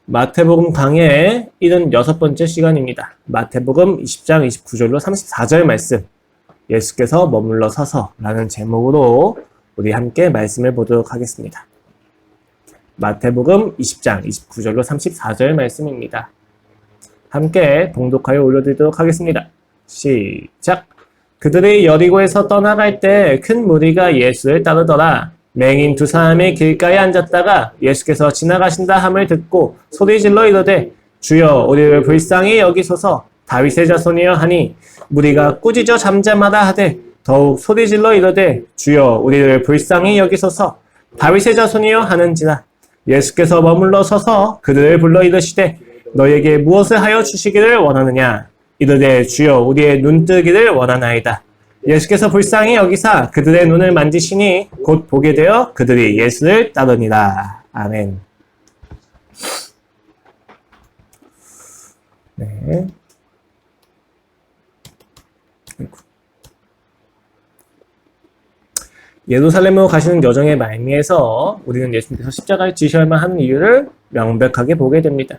마태복음 강의 76번째 시간입니다. 마태복음 20장 29절로 34절 말씀, 예수께서 머물러 서서 라는 제목으로 우리 함께 말씀을 보도록 하겠습니다. 마태복음 20장 29절로 34절 말씀입니다. 함께 봉독하여 올려드리도록 하겠습니다. 시작! 그들이 여리고에서 떠나갈 때 큰 무리가 예수를 따르더라. 맹인 두 사람이 길가에 앉았다가 예수께서 지나가신다 함을 듣고 소리질러 이르되 주여 우리를 불쌍히 여기소서 다윗의 자손이여 하니 무리가 꾸짖어 잠잠하라 하되 더욱 소리질러 이르되 주여 우리를 불쌍히 여기소서 다윗의 자손이여 하는지라. 예수께서 머물러 서서 그들을 불러 이르시되 너에게 무엇을 하여 주시기를 원하느냐. 이르되 주여 우리의 눈뜨기를 원하나이다. 예수께서 불쌍히 여기사 그들의 눈을 만지시니 곧 보게 되어 그들이 예수를 따르니라. 아멘. 네. 예루살렘으로 가시는 여정의 말미에서 우리는 예수님께서 십자가를 지셔야만 하는 이유를 명백하게 보게 됩니다.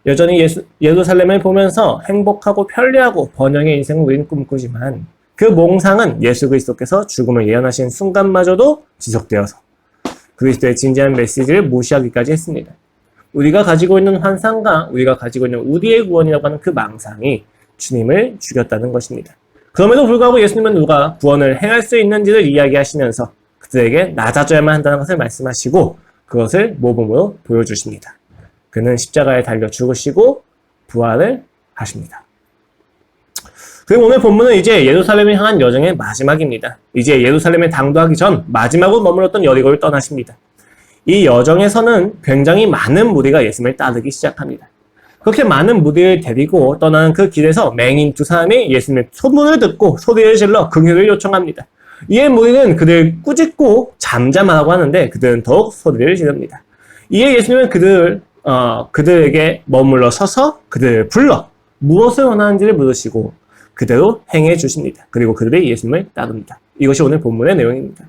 여전히 예루살렘을 보면서 행복하고 편리하고 번영의 인생을 우리는 꿈꾸지만 그 몽상은 예수 그리스도께서 죽음을 예언하신 순간마저도 지속되어서 그리스도의 진지한 메시지를 무시하기까지 했습니다. 우리가 가지고 있는 환상과 우리가 가지고 있는 우리의 구원이라고 하는 그 망상이 주님을 죽였다는 것입니다. 그럼에도 불구하고 예수님은 누가 구원을 행할 수 있는지를 이야기하시면서 그들에게 낮아져야만 한다는 것을 말씀하시고 그것을 모범으로 보여주십니다. 그는 십자가에 달려 죽으시고 부활을 하십니다. 그리고 오늘 본문은 이제 예루살렘을 향한 여정의 마지막입니다. 이제 예루살렘에 당도하기 전 마지막으로 머물렀던 여리고를 떠나십니다. 이 여정에서는 굉장히 많은 무리가 예수님을 따르기 시작합니다. 그렇게 많은 무리를 데리고 떠나는 그 길에서 맹인 두 사람이 예수님의 소문을 듣고 소리를 질러 긍휼을 요청합니다. 이에 무리는 그들을 꾸짖고 잠잠하라고 하는데 그들은 더욱 소리를 지릅니다. 이에 예수님은 그들에게 머물러 서서 그들을 불러 무엇을 원하는지를 물으시고 그대로 행해 주십니다. 그리고 그들이 예수님을 따릅니다. 이것이 오늘 본문의 내용입니다.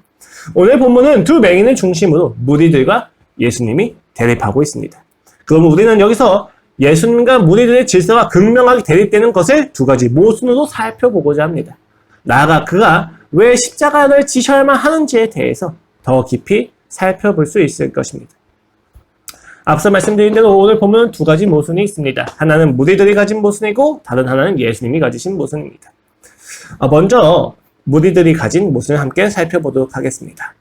오늘 본문은 두 맹인을 중심으로 무리들과 예수님이 대립하고 있습니다. 그럼 우리는 여기서 예수님과 무리들의 질서가 극명하게 대립되는 것을 두 가지 모순으로 살펴보고자 합니다. 나아가 그가 왜 십자가를 지셔야만 하는지에 대해서 더 깊이 살펴볼 수 있을 것입니다. 앞서 말씀드린 대로 오늘 보면 두 가지 모순이 있습니다. 하나는 무리들이 가진 모순이고 다른 하나는 예수님이 가지신 모순입니다. 먼저 무리들이 가진 모순을 함께 살펴보도록 하겠습니다.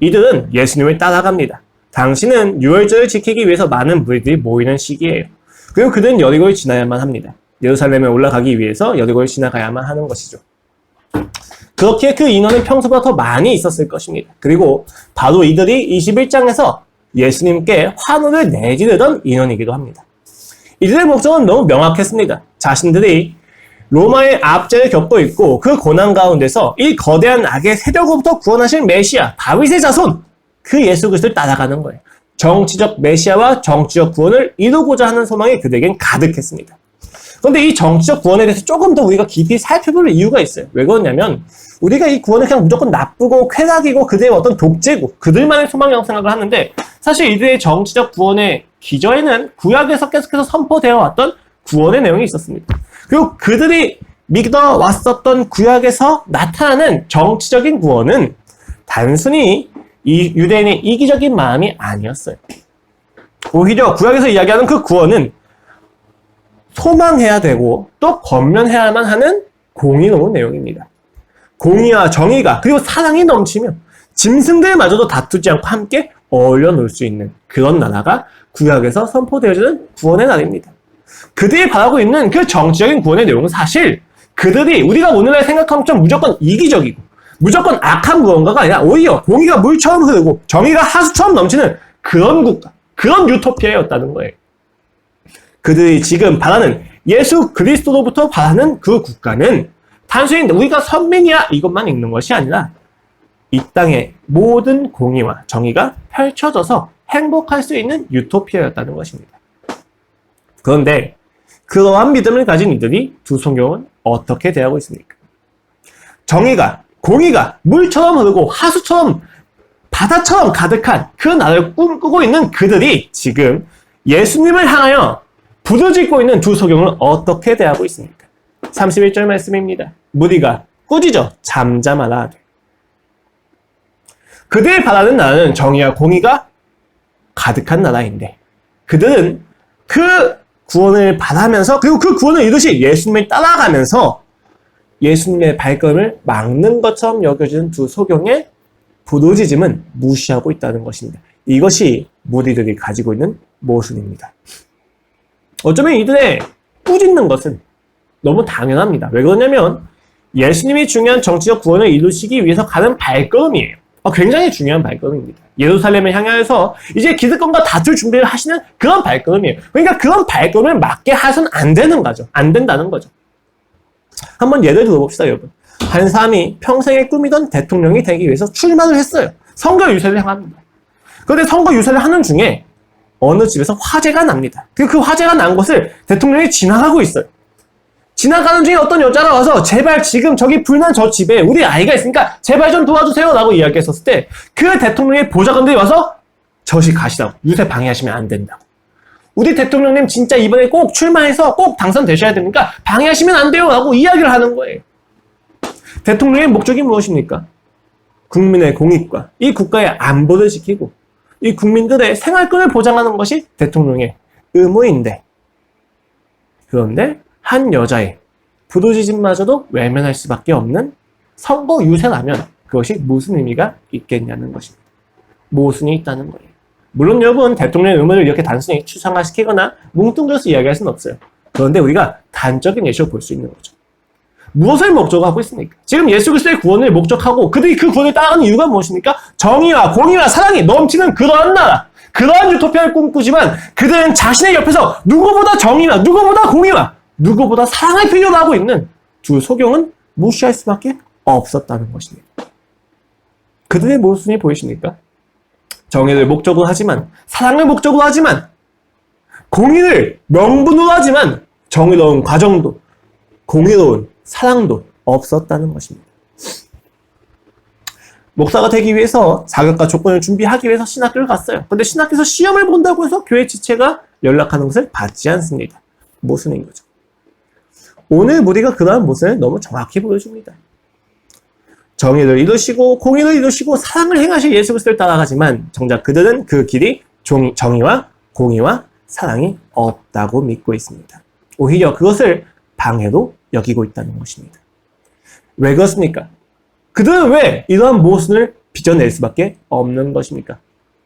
이들은 예수님을 따라갑니다. 당시는 유월절을 지키기 위해서 많은 무리들이 모이는 시기예요. 그리고 그들은 여리고를 지나야만 합니다. 예루살렘에 올라가기 위해서 여리고를 지나가야만 하는 것이죠. 그렇게 그 인원은 평소보다 더 많이 있었을 것입니다. 그리고 바로 이들이 21장에서 예수님께 환호를 내지르던 인원이기도 합니다. 이들의 목적은 너무 명확했습니다. 자신들이 로마의 압제를 겪고 있고 그 고난 가운데서 이 거대한 악의 세력으로부터 구원하실 메시아, 다윗의 자손, 그 예수 그리스도를 따라가는 거예요. 정치적 메시아와 정치적 구원을 이루고자 하는 소망이 그들에겐 가득했습니다. 그런데 이 정치적 구원에 대해서 조금 더 우리가 깊이 살펴볼 이유가 있어요. 왜 그러냐면 우리가 이 구원을 그냥 무조건 나쁘고 쾌락이고 그들의 어떤 독재고 그들만의 소망이라고 생각을 하는데 사실 이들의 정치적 구원의 기저에는 구약에서 계속해서 선포되어 왔던 구원의 내용이 있었습니다. 그리고 그들이 믿어왔었던 구약에서 나타나는 정치적인 구원은 단순히 이 유대인의 이기적인 마음이 아니었어요. 오히려 구약에서 이야기하는 그 구원은 소망해야 되고 또 권면해야만 하는 공의로운 내용입니다. 공의와 정의가 그리고 사랑이 넘치며 짐승들마저도 다투지 않고 함께 어울려 놀 수 있는 그런 나라가 구약에서 선포되어지는 구원의 날입니다. 그들이 바라고 있는 그 정치적인 구원의 내용은 사실 그들이 우리가 오늘날 생각하는 것처럼 무조건 이기적이고 무조건 악한 무언가가 아니라 오히려 공의가 물처럼 흐르고 정의가 하수처럼 넘치는 그런 국가, 그런 유토피아였다는 거예요. 그들이 지금 바라는 예수 그리스도로부터 바라는 그 국가는 단순히 우리가 선민이야 이것만 읽는 것이 아니라 이 땅의 모든 공의와 정의가 펼쳐져서 행복할 수 있는 유토피아였다는 것입니다. 그런데 그러한 믿음을 가진 이들이 두 성경은 어떻게 대하고 있습니까? 정의가, 공의가 물처럼 흐르고 하수처럼 바다처럼 가득한 그 나라를 꿈꾸고 있는 그들이 지금 예수님을 향하여 부르짖고 있는 두 소경을 어떻게 대하고 있습니까? 31절 말씀입니다. 무리가 꾸짖어 잠잠하라 하되 그들이 바라는 나라는 정의와 공의가 가득한 나라인데 그들은 그 구원을 바라면서 그리고 그 구원을 이루시 예수님을 따라가면서 예수님의 발걸음을 막는 것처럼 여겨지는 두 소경의 부르짖음은 무시하고 있다는 것입니다. 이것이 무리들이 가지고 있는 모순입니다. 어쩌면 이들의 꾸짖는 것은 너무 당연합니다. 왜 그러냐면 예수님이 중요한 정치적 구원을 이루시기 위해서 가는 발걸음이에요. 굉장히 중요한 발걸음입니다. 예루살렘을 향하여서 이제 기득권과 다툴 준비를 하시는 그런 발걸음이에요. 그러니까 그런 발걸음을 막게 하서는 안 되는 거죠. 안 된다는 거죠. 한번 예를 들어봅시다, 여러분. 한 사람이 평생에 꾸미던 대통령이 되기 위해서 출마를 했어요. 선거 유세를 향합니다. 그런데 선거 유세를 하는 중에 어느 집에서 화재가 납니다. 그 화재가 난 곳을 대통령이 지나가고 있어요. 지나가는 중에 어떤 여자가 와서 제발 지금 저기 불난 저 집에 우리 아이가 있으니까 제발 좀 도와주세요 라고 이야기했었을 때 그 대통령의 보좌관들이 와서 저시 가시라고 유세 방해하시면 안 된다고. 우리 대통령님 진짜 이번에 꼭 출마해서 꼭 당선되셔야 되니까 방해하시면 안 돼요 라고 이야기를 하는 거예요. 대통령의 목적이 무엇입니까? 국민의 공익과 이 국가의 안보를 지키고 이 국민들의 생활권을 보장하는 것이 대통령의 의무인데 그런데 한 여자의 부르짖음마저도 외면할 수밖에 없는 선거 유세라면 그것이 무슨 의미가 있겠냐는 것입니다. 모순이 있다는 거예요. 물론 여러분 대통령의 의무를 이렇게 단순히 추상화시키거나 뭉뚱그려서 이야기할 수는 없어요. 그런데 우리가 단적인 예시로 볼 수 있는 거죠. 무엇을 목적으로 하고 있습니까? 지금 예수 그리스도의 구원을 목적하고 그들이 그 구원을 따르는 이유가 무엇입니까? 정의와 공의와 사랑이 넘치는 그러한 나라, 그러한 유토피아를 꿈꾸지만 그들은 자신의 옆에서 누구보다 정의와 누구보다 공의와 누구보다 사랑을 필요로 하고 있는 두 소경은 무시할 수밖에 없었다는 것입니다. 그들의 모순이 보이십니까? 정의를 목적으로 하지만 사랑을 목적으로 하지만 공의를 명분으로 하지만 정의로운 과정도 공의로운 사랑도 없었다는 것입니다. 목사가 되기 위해서 자격과 조건을 준비하기 위해서 신학교를 갔어요. 그런데 신학교에서 시험을 본다고 해서 교회 지체가 연락하는 것을 받지 않습니다. 모순인 거죠. 오늘 우리가 그러한 모습을 너무 정확히 보여줍니다. 정의를 이루시고 공의를 이루시고 사랑을 행하실 예수 그리스도를 따라가지만 정작 그들은 그 길이 정의와 공의와 사랑이 없다고 믿고 있습니다. 오히려 그것을 방해로 여기고 있다는 것입니다. 왜 그렇습니까? 그들은 왜 이러한 모순을 빚어낼 수밖에 없는 것입니까?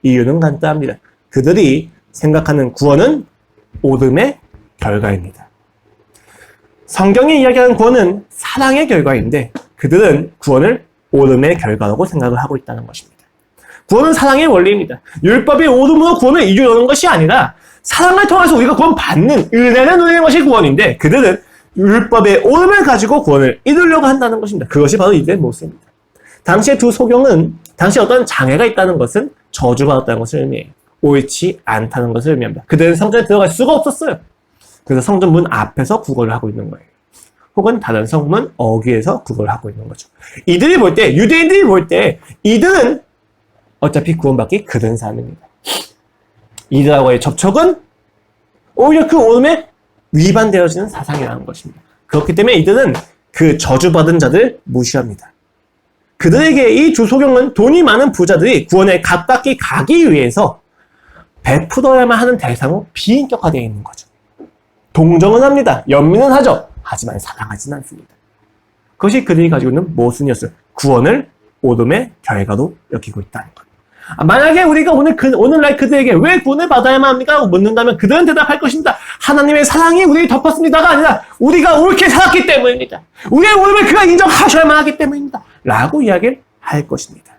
이유는 간단합니다. 그들이 생각하는 구원은 오름의 결과입니다. 성경이 이야기하는 구원은 사랑의 결과인데 그들은 구원을 오름의 결과라고 생각을 하고 있다는 것입니다. 구원은 사랑의 원리입니다. 율법의 오름으로 구원을 이루려는 것이 아니라 사랑을 통해서 우리가 구원받는 은혜를 누리는 것이 구원인데 그들은 율법의 오름을 가지고 구원을 이루려고 한다는 것입니다. 그것이 바로 이들의 모습입니다. 당시의 두 소경은 당시에 어떤 장애가 있다는 것은 저주받았다는 것을 의미해요. 옳지 않다는 것을 의미합니다. 그들은 성전에 들어갈 수가 없었어요. 그래서 성전 문 앞에서 구걸을 하고 있는 거예요. 혹은 다른 성문 어귀에서 구걸을 하고 있는 거죠. 이들이 볼 때, 유대인들이 볼 때 이들은 어차피 구원받기 그른 사람입니다. 이들하고의 접촉은 오히려 그 오름에 위반되어지는 사상이라는 것입니다. 그렇기 때문에 이들은 그 저주받은 자들 무시합니다. 그들에게 이 두 소경은 돈이 많은 부자들이 구원에 가깝게 가기 위해서 베풀어야만 하는 대상으로 비인격화되어 있는 거죠. 동정은 합니다. 연민은 하죠. 하지만 사랑하지는 않습니다. 그것이 그들이 가지고 있는 모순이었어요. 구원을 오름의 결과로 여기고 있다는 것. 만약에 우리가 오늘날 그들에게 왜 구원을 받아야만 합니까? 라고 묻는다면 그들은 대답할 것입니다. 하나님의 사랑이 우리를 덮었습니다가 아니라 우리가 옳게 살았기 때문입니다. 우리의 오름을 그가 인정하셔야만 하기 때문입니다. 라고 이야기를 할 것입니다.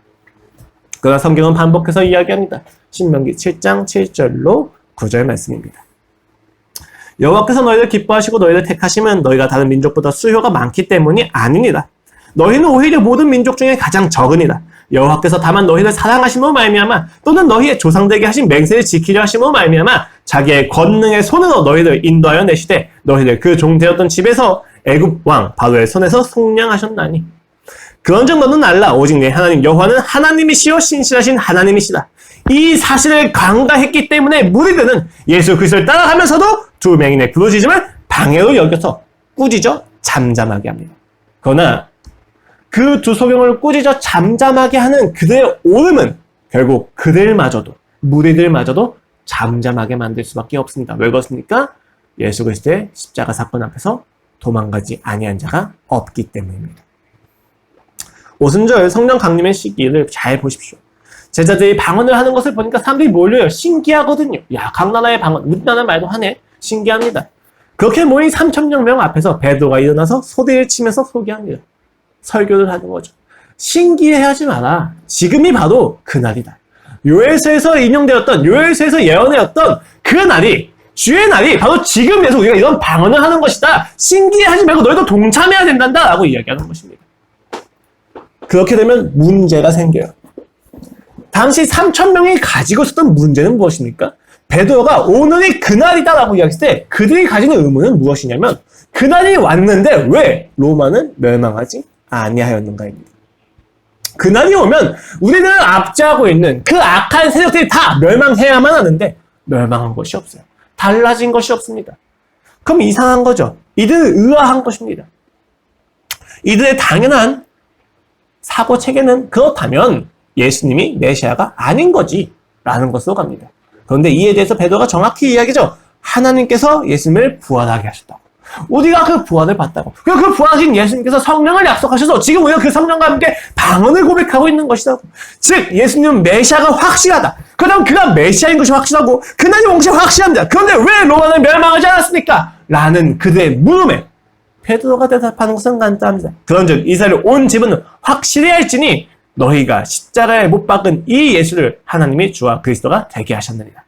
그러나 성경은 반복해서 이야기합니다. 신명기 7장 7절로 9절 말씀입니다. 여호와께서 너희를 기뻐하시고 너희를 택하시면 너희가 다른 민족보다 수효가 많기 때문이 아니니라. 너희는 오히려 모든 민족 중에 가장 적으니라. 여호와께서 다만 너희를 사랑하심으로 말미암아 또는 너희의 조상들에게 하신 맹세를 지키려 하심으로 말미암아 자기의 권능의 손으로 너희를 인도하여 내시되 너희를 그 종되었던 집에서 애굽 왕 바로의 손에서 속량하셨나니 그런즉 너는 알라 오직 내 하나님 여호와는 하나님이시여 신실하신 하나님이시라. 이 사실을 간과했기 때문에 무리들은 예수 그리스도를 따라가면서도 두 맹인의 부르짖음을 방해로 여겨서 꾸짖어 잠잠하게 합니다. 그러나 그 두 소경을 꾸짖어 잠잠하게 하는 그들의 오름은 결국 그들마저도 무리들마저도 잠잠하게 만들 수밖에 없습니다. 왜 그렇습니까? 예수 그리스도의 십자가 사건 앞에서 도망가지 아니한 자가 없기 때문입니다. 오순절 성령 강림의 시기를 잘 보십시오. 제자들이 방언을 하는 것을 보니까 사람들이 몰려요. 신기하거든요. 야, 각 나라의 방언, 우리나라 말도 하네. 신기합니다. 그렇게 모인 3,000명 앞에서 베드로가 일어나서 소리를 치면서 소개합니다. 설교를 하는 거죠. 신기해하지 마라. 지금이 바로 그날이다. 요엘서에서 인용되었던, 요엘서에서 예언되었던 그 날이, 주의 날이 바로 지금에서 우리가 이런 방언을 하는 것이다. 신기해하지 말고 너희도 동참해야 된단다. 라고 이야기하는 것입니다. 그렇게 되면 문제가 생겨요. 당시 3,000명이 가지고 있었던 문제는 무엇입니까? 베드로가 오늘이 그날이다라고 이야기했을 때 그들이 가지는 의문은 무엇이냐면 그날이 왔는데 왜 로마는 멸망하지 아니하였는가입니다. 그날이 오면 우리는 압제하고 있는 그 악한 세력들이 다 멸망해야만 하는데 멸망한 것이 없어요. 달라진 것이 없습니다. 그럼 이상한 거죠. 이들은 의아한 것입니다. 이들의 당연한 사고체계는 그렇다면 예수님이 메시아가 아닌 거지 라는 것으로 갑니다. 그런데 이에 대해서 베드로가 정확히 이야기죠. 하나님께서 예수님을 부활하게 하셨다고. 우리가 그 부활을 봤다고. 그리고 그 부활하신 예수님께서 성령을 약속하셔서 지금 우리가 그 성령과 함께 방언을 고백하고 있는 것이라고. 즉 예수님은 메시아가 확실하다. 그다음 그가 메시아인 것이 확실하고 그날이 온 것이 확실합니다. 그런데 왜 로마는 멸망하지 않았습니까? 라는 그들의 물음에 베드로가 대답하는 것은 간단합니다. 그런즉 이스라엘 온 집은 확실히 할지니 너희가 십자가에 못 박은 이 예수를 하나님이 주와 그리스도가 되게 하셨느니라.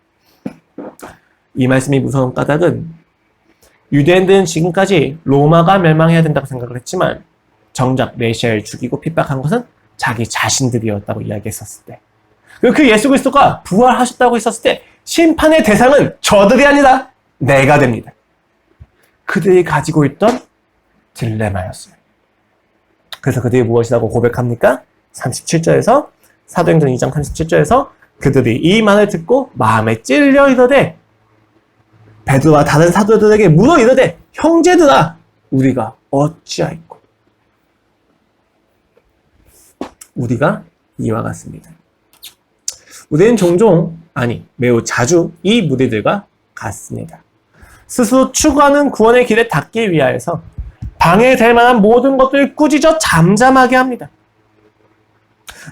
이 말씀이 무서운 까닭은 유대인들은 지금까지 로마가 멸망해야 된다고 생각을 했지만 정작 메시아를 죽이고 핍박한 것은 자기 자신들이었다고 이야기했었을 때, 그리고 그 예수 그리스도가 부활하셨다고 했었을 때 심판의 대상은 저들이 아니라 내가 됩니다. 그들이 가지고 있던 딜레마였어요. 그래서 그들이 무엇이라고 고백합니까? 37절에서 사도행전 2장 37절에서 그들이 이 말을 듣고 마음에 찔려 이르되 베드로와 다른 사도들에게 물어 이르되 형제들아 우리가 어찌하였고. 우리가 이와 같습니다. 우리는 종종 매우 자주 이 무리들과 같습니다. 스스로 추구하는 구원의 길에 닿기 위하여서 방해될 만한 모든 것들을 꾸짖어 잠잠하게 합니다.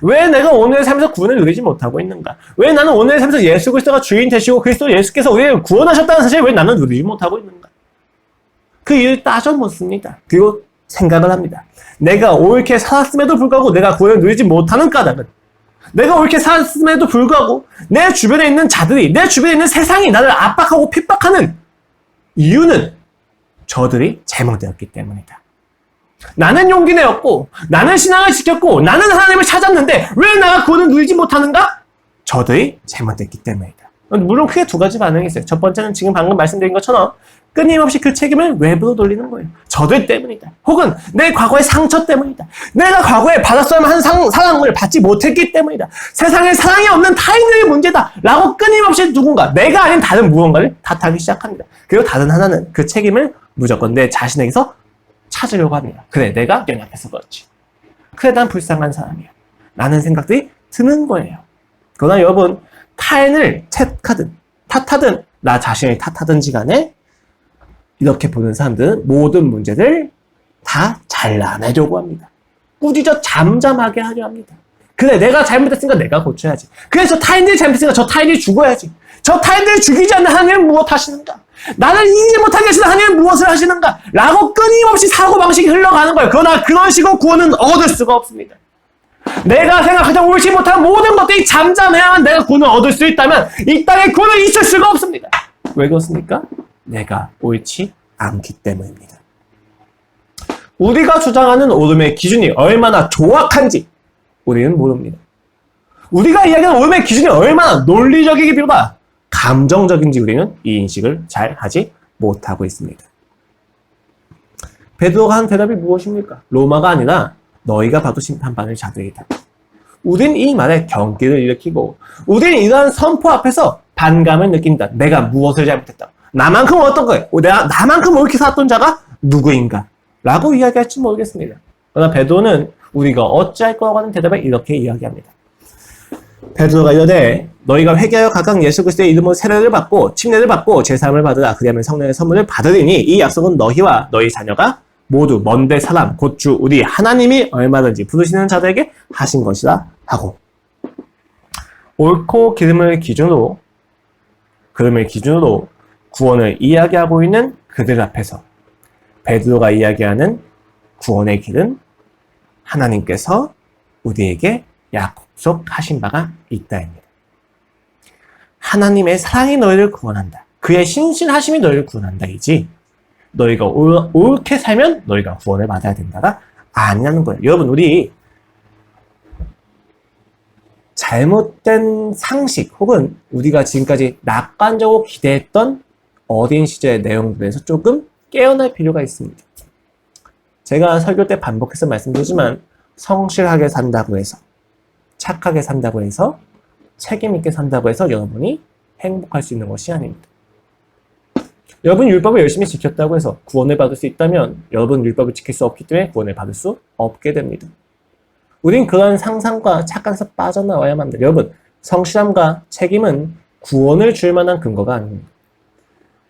왜 내가 오늘의 삶에서 구원을 누리지 못하고 있는가? 왜 나는 오늘의 삶에서 예수 그리스도가 주인 되시고 그리스도 예수께서 우리를 구원하셨다는 사실을 왜 나는 누리지 못하고 있는가? 그 이유를 따져 묻습니다. 그리고 생각을 합니다. 내가 옳게 살았음에도 불구하고 내가 구원을 누리지 못하는 까닭은 내가 옳게 살았음에도 불구하고 내 주변에 있는 자들이, 내 주변에 있는 세상이 나를 압박하고 핍박하는 이유는 저들이 잘못되었기 때문이다. 나는 용기 내었고 나는 신앙을 지켰고 나는 하나님을 찾았는데 왜 내가 구원을 누리지 못하는가? 저들이 잘못됐기 때문이다. 물론 크게 두 가지 반응이 있어요. 첫 번째는 지금 방금 말씀드린 것처럼 끊임없이 그 책임을 외부로 돌리는 거예요. 저들 때문이다. 혹은 내 과거의 상처 때문이다. 내가 과거에 받았어야만 한 사랑을 받지 못했기 때문이다. 세상에 사랑이 없는 타인들의 문제다. 라고 끊임없이 누군가, 내가 아닌 다른 무언가를 탓하기 시작합니다. 그리고 다른 하나는 그 책임을 무조건 내 자신에게서 찾으려고 합니다. 그래, 내가 연약해서 그렇지. 그래, 난 불쌍한 사람이야. 라는 생각들이 드는 거예요. 그러나 여러분, 타인을 탓하든 나 자신을 탓하든지 간에 이렇게 보는 사람들은 모든 문제를 다 잘라내려고 합니다. 꾸짖어 잠잠하게 하려 합니다. 그래, 내가 잘못했으니까 내가 고쳐야지. 그래서 타인들이 잘못했으니까 저 타인이 죽어야지. 저 타인들을 죽이지 않는 하나님은 무엇 하시는가? 나를 이기지 못하게 하시는 하나님은 무엇을 하시는가? 라고 끊임없이 사고방식이 흘러가는 거예요. 그러나 그런 식으로 구원은 얻을 수가 없습니다. 내가 생각하지 옳지 못한 모든 것들이 잠잠해야만 내가 구원을 얻을 수 있다면 이 땅에 구원은 있을 수가 없습니다. 왜 그렇습니까? 내가 옳지 않기 때문입니다. 우리가 주장하는 옳음의 기준이 얼마나 정확한지 우리는 모릅니다. 우리가 이야기하는 옳음의 기준이 얼마나 논리적이기보다 감정적인지 우리는 이 인식을 잘 하지 못하고 있습니다. 베드로가 한 대답이 무엇입니까? 로마가 아니라 너희가 봐도 심판받을 자들이다. 우린 이 말에 경기를 일으키고 우린 이러한 선포 앞에서 반감을 느낀다. 내가 무엇을 잘못했다. 나만큼 어떤 거예요? 나만큼 옳게 살았던 자가 누구인가? 라고 이야기할지 모르겠습니다. 그러나 베드로는 우리가 어찌할 거라고 하는 대답을 이렇게 이야기합니다. 베드로가 이르되 너희가 회개하여 각각 예수 그리스도의 이름으로 세례를 받고 침례를 받고 제사함을 받으라. 그리하면 성령의 선물을 받으리니 이 약속은 너희와 너희 자녀가 모두 먼데 사람 곧 주 우리 하나님이 얼마든지 부르시는 자들에게 하신 것이라 하고, 옳고 기름을 기준으로 구원을 이야기하고 있는 그들 앞에서 베드로가 이야기하는 구원의 길은 하나님께서 우리에게 약속하신 바가 있다입니다. 하나님의 사랑이 너희를 구원한다. 그의 신실하심이 너희를 구원한다이지 너희가 옳게 살면 너희가 구원을 받아야 된다가 아니라는 거예요. 여러분, 우리 잘못된 상식 혹은 우리가 지금까지 낙관적으로 기대했던 어린 시절의 내용들에서 조금 깨어날 필요가 있습니다. 제가 설교 때 반복해서 말씀드리지만 성실하게 산다고 해서, 착하게 산다고 해서, 책임 있게 산다고 해서 여러분이 행복할 수 있는 것이 아닙니다. 여러분 율법을 열심히 지켰다고 해서 구원을 받을 수 있다면 여러분 율법을 지킬 수 없기 때문에 구원을 받을 수 없게 됩니다. 우린 그런 상상과 착각에서 빠져나와야만 합니다. 여러분, 성실함과 책임은 구원을 줄 만한 근거가 아닙니다.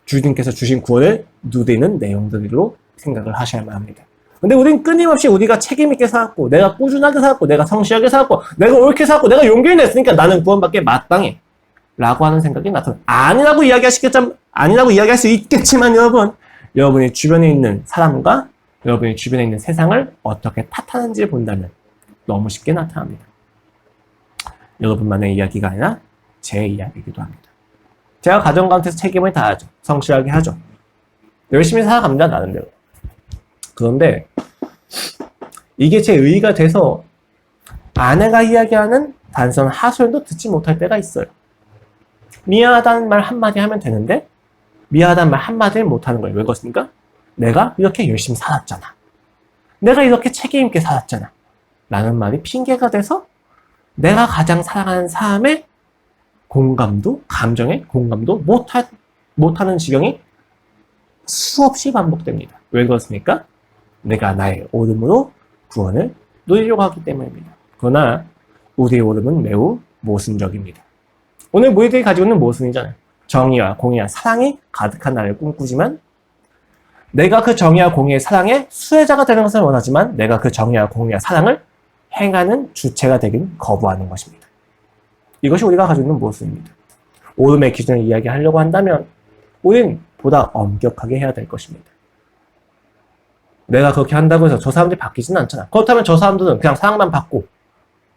주님께서 주신 구원을 누리는 내용들로 생각을 하셔야만 합니다. 근데 우린 끊임없이 우리가 책임있게 살았고, 내가 꾸준하게 살았고, 내가 성실하게 살았고, 내가 옳게 살았고, 내가 용기를 냈으니까 나는 구원받기에 마땅해 라고 하는 생각이 나타나요. 아니라고 이야기할 수 있겠지만 여러분이 주변에 있는 사람과 여러분이 주변에 있는 세상을 어떻게 탓하는지 본다면 너무 쉽게 나타납니다. 여러분만의 이야기가 아니라 제 이야기이기도 합니다. 제가 가정 가운데서 책임을 다하죠. 성실하게 하죠. 열심히 살아갑니다, 나름대로. 그런데 이게 제 의의가 돼서 아내가 이야기하는 단순한 하소연도 듣지 못할 때가 있어요. 미안하다는 말 한마디 하면 되는데 미안하다는 말 한마디를 못하는 거예요. 왜 그렇습니까? 내가 이렇게 열심히 살았잖아. 내가 이렇게 책임있게 살았잖아. 라는 말이 핑계가 돼서 내가 가장 사랑하는 사람의 감정의 공감도 못하는 지경이 수없이 반복됩니다. 왜 그렇습니까? 내가 나의 오름으로 구원을 누리려고 하기 때문입니다. 그러나 우리의 오름은 매우 모순적입니다. 오늘 우리들이 가지고 있는 모순이잖아요. 정의와 공의와 사랑이 가득한 나를 꿈꾸지만 내가 그 정의와 공의의 사랑의 수혜자가 되는 것을 원하지만 내가 그 정의와 공의와 사랑을 행하는 주체가 되긴 거부하는 것입니다. 이것이 우리가 가지고 있는 모순입니다. 오름의 기준을 이야기하려고 한다면 우린 보다 엄격하게 해야 될 것입니다. 내가 그렇게 한다고 해서 저 사람들이 바뀌지는 않잖아. 그렇다면 저 사람들은 그냥 사랑만 받고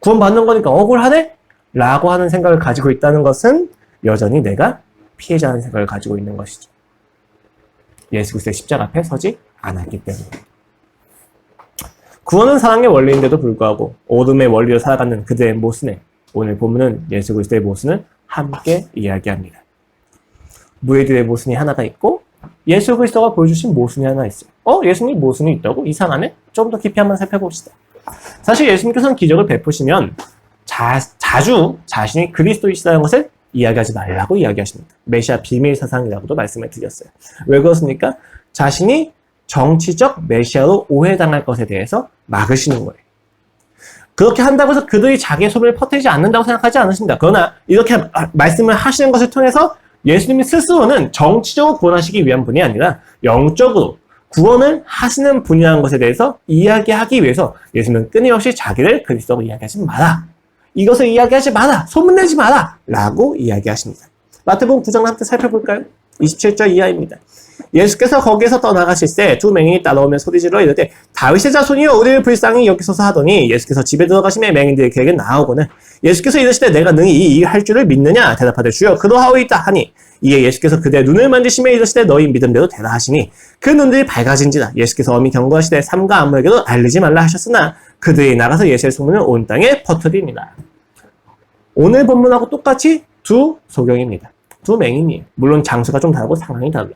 구원받는 거니까 억울하네? 라고 하는 생각을 가지고 있다는 것은 여전히 내가 피해자라는 생각을 가지고 있는 것이죠. 예수 그리스도의 십자가 앞에 서지 않았기 때문입니다. 구원은 사랑의 원리인데도 불구하고 오름의 원리로 살아가는 그들의 모순에 오늘 본문은 예수 그리스도의 모순을 함께 이야기합니다. 무리들의 모순이 하나가 있고 예수 그리스도가 보여주신 모순이 하나 있어요. 예수님 모순이 있다고? 이상하네? 좀 더 깊이 한번 살펴봅시다. 사실 예수님께서는 기적을 베푸시면 자주 자신이 그리스도이시다는 것을 이야기하지 말라고 이야기하십니다. 메시아 비밀 사상이라고도 말씀을 드렸어요. 왜 그렇습니까? 자신이 정치적 메시아로 오해당할 것에 대해서 막으시는 거예요. 그렇게 한다고 해서 그들이 자기의 소문을 퍼뜨리지 않는다고 생각하지 않으십니다. 그러나 이렇게 말씀을 하시는 것을 통해서 예수님이 스스로는 정치적으로 구원하시기 위한 분이 아니라 영적으로 구원을 하시는 분이라는 것에 대해서 이야기하기 위해서 예수님은 끊임없이 자기를 그리스도로 이야기하지 마라. 이것을 이야기하지 마라. 소문내지 마라. 라고 이야기하십니다. 마태복음 9장 함께 살펴볼까요? 27절 이하입니다. 예수께서 거기에서 떠나가실 때 두 맹인이 따라오며 소리질러 이르되 다윗의 자손이여 우리를 불쌍히 여기소서 하더니 예수께서 집에 들어가시매 맹인들이 그에게 나아오거늘 예수께서 이르시되 내가 능히 이 일 할 줄을 믿느냐 대답하되 주여 그러하오이다 하니 이에 예수께서 그들의 눈을 만지시며 이르시되 너희 믿음대로 되라 하시니 그 눈들이 밝아진지라. 예수께서 엄히 경고하시되 삼가 아무에게도 알리지 말라 하셨으나 그들이 나가서 예수의 소문을 온 땅에 퍼뜨립니다. 오늘 본문하고 똑같이 두 소경입니다. 두 맹인이에요. 물론 장소가 좀 다르고 상황이 다르죠.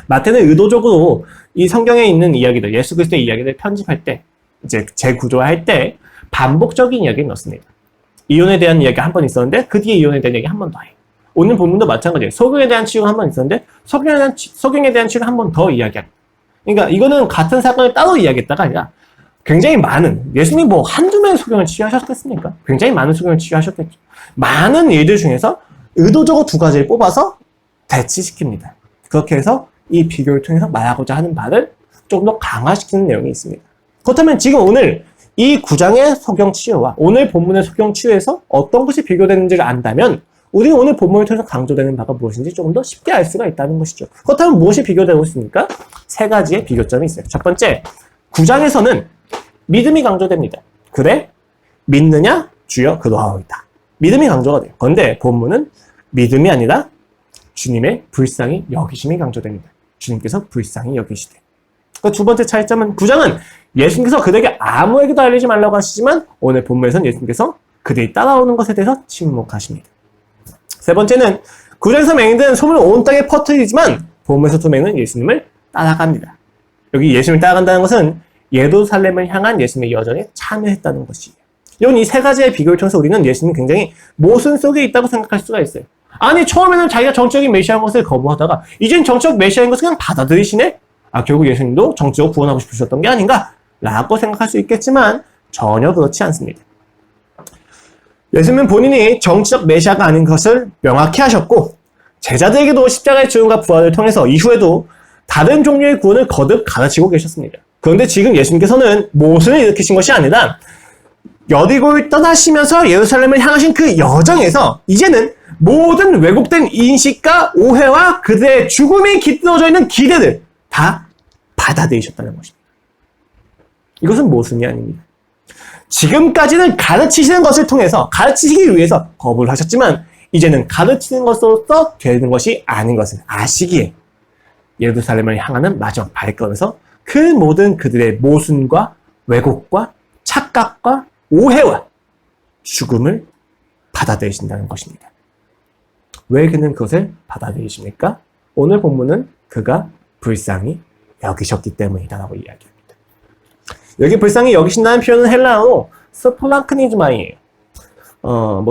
마태는 의도적으로 이 성경에 있는 이야기들, 예수 그리스도의 이야기를 편집할 때, 이제 재구조할 때 반복적인 이야기를 넣습니다. 이혼에 대한 이야기가 한 번 있었는데 그 뒤에 이혼에 대한 이야기 한 번 더 해요. 오늘 본문도 마찬가지예요. 소경에 대한 치유가 한 번 있었는데 소경에 대한 치유를 한 번 더 이야기합니다. 그러니까 이거는 같은 사건을 따로 이야기했다가 아니라 굉장히 많은, 예수님이 뭐 한두 명의 소경을 치유하셨겠습니까? 굉장히 많은 소경을 치유하셨겠죠. 많은 일들 중에서 의도적으로 두 가지를 뽑아서 대치시킵니다. 그렇게 해서 이 비교를 통해서 말하고자 하는 바를 조금 더 강화시키는 내용이 있습니다. 그렇다면 지금 오늘 이 9장의 소경 치유와 오늘 본문의 소경 치유에서 어떤 것이 비교되는지를 안다면 우리는 오늘 본문을 통해서 강조되는 바가 무엇인지 조금 더 쉽게 알 수가 있다는 것이죠. 그렇다면 무엇이 비교되고 있습니까? 세 가지의 비교점이 있어요. 첫 번째, 9장에서는 믿음이 강조됩니다. 그래? 믿느냐? 주여 그러하오이다. 믿음이 강조가 돼요. 그런데 본문은 믿음이 아니라 주님의 불쌍히 여기심이 강조됩니다. 주님께서 불쌍히 여기시되. 그 두 번째 차이점은 9장은 예수님께서 그들에게 아무에게도 알리지 말라고 하시지만 오늘 본문에서는 예수님께서 그들이 따라오는 것에 대해서 침묵하십니다. 세 번째는 9장에서 맹인들은 소문을 온 땅에 퍼뜨리지만 본문에서 두 맹인은 예수님을 따라갑니다. 여기 예수님을 따라간다는 것은 예루살렘을 향한 예수님의 여정에 참여했다는 것이에요. 이런 이 세 가지의 비교를 통해서 우리는 예수님이 굉장히 모순 속에 있다고 생각할 수가 있어요. 아니 처음에는 자기가 정적인 메시아인 것을 거부하다가 이젠 정적 메시아인 것을 그냥 받아들이시네? 결국 예수님도 정적으로 구원하고 싶으셨던 게 아닌가? 라고 생각할 수 있겠지만 전혀 그렇지 않습니다. 예수님은 본인이 정치적 메시아가 아닌 것을 명확히 하셨고 제자들에게도 십자가의 죽음과 부활을 통해서 이후에도 다른 종류의 구원을 거듭 가르치고 계셨습니다. 그런데 지금 예수님께서는 모순을 일으키신 것이 아니라 여리고를 떠나시면서 예루살렘을 향하신 그 여정에서 이제는 모든 왜곡된 인식과 오해와 그들의 죽음이 깃들어져 있는 기대를 다 받아들이셨다는 것입니다. 이것은 모순이 아닙니다. 지금까지는 가르치시는 것을 통해서 가르치시기 위해서 거부를 하셨지만 이제는 가르치는 것으로서 되는 것이 아닌 것을 아시기에 예루살렘을 향하는 마지막 발걸음에서 그 모든 그들의 모순과 왜곡과 착각과 오해와 죽음을 받아들이신다는 것입니다. 왜 그는 그것을 받아들이십니까? 오늘 본문은 그가 불쌍히 여기셨기 때문이다라고 이야기합니다. 여기 불쌍히 여기신다는 표현은 헬라어로 스플랑크니즈마이에요.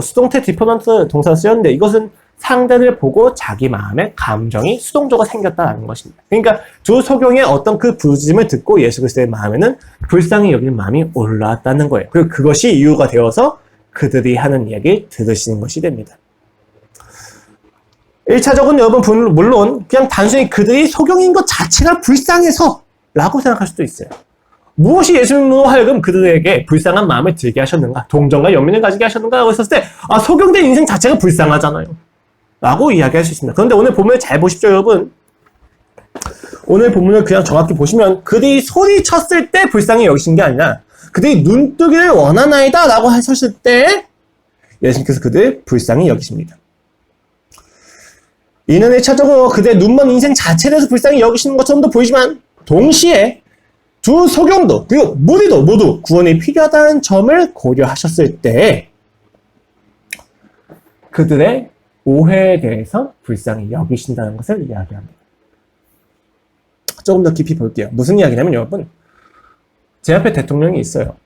수동태 디퍼런트 동사를 쓰였는데 이것은 상대를 보고 자기 마음에 감정이 수동적으로 생겼다는 것입니다. 그러니까 두 소경의 어떤 그 부르짖음을 듣고 예수 그리스도의 마음에는 불쌍히 여기는 마음이 올라왔다는 거예요. 그리고 그것이 이유가 되어서 그들이 하는 이야기를 들으시는 것이 됩니다. 1차적으로 여러분 물론 그냥 단순히 그들이 소경인 것 자체가 불쌍해서 라고 생각할 수도 있어요. 무엇이 예수님으로 하여금 그들에게 불쌍한 마음을 들게 하셨는가? 동정과 연민을 가지게 하셨는가? 라고 했었을 때 소경된 인생 자체가 불쌍하잖아요. 라고 이야기할 수 있습니다. 그런데 오늘 본문을 잘 보십시오, 여러분. 오늘 본문을 그냥 정확히 보시면 그들이 소리쳤을 때 불쌍히 여기신 게 아니라 그들이 눈뜨기를 원하나이다 라고 하셨을 때 예수님께서 그들을 불쌍히 여기십니다. 이는 1차적으로 그들의 눈먼 인생 자체에 대해서 불쌍히 여기시는 것처럼도 보이지만 동시에 두 소경도 그리고 무리도 모두 구원이 필요하다는 점을 고려하셨을 때 그들의 오해에 대해서 불쌍히 여기신다는 것을 이야기합니다. 조금 더 깊이 볼게요. 무슨 이야기냐면 여러분, 제 앞에 대통령이 있어요.